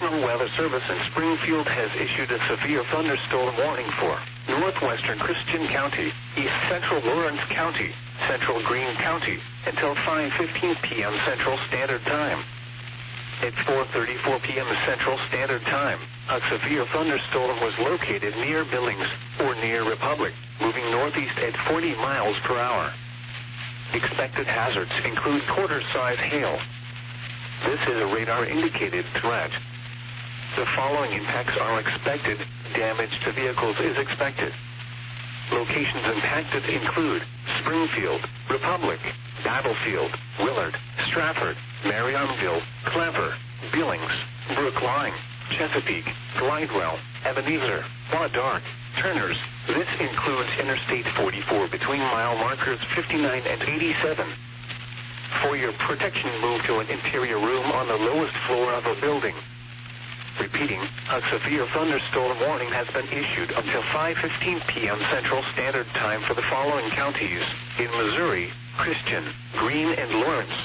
National Weather Service in Springfield has issued a severe thunderstorm warning for northwestern Christian County, east central Lawrence County, central Greene County, until 5:15 p.m. Central Standard Time. At 4:34 p.m. Central Standard Time, a severe thunderstorm was located near Billings or near Republic, moving northeast at 40 miles per hour. Expected hazards include quarter-size hail. This is a radar-indicated threat. The following impacts are expected. Damage to vehicles is expected. Locations impacted include Springfield, Republic, Battlefield, Willard, Stratford, Marionville, Clever, Billings, Brookline, Chesapeake, Glidewell, Ebenezer, Dark, Turners. This includes Interstate 44 between mile markers 59 and 87. For your protection, move to an interior room on the lowest floor of a building. Repeating, a severe thunderstorm warning has been issued until 5:15 p.m. Central Standard Time for the following counties in Missouri: Christian, Greene, and Lawrence.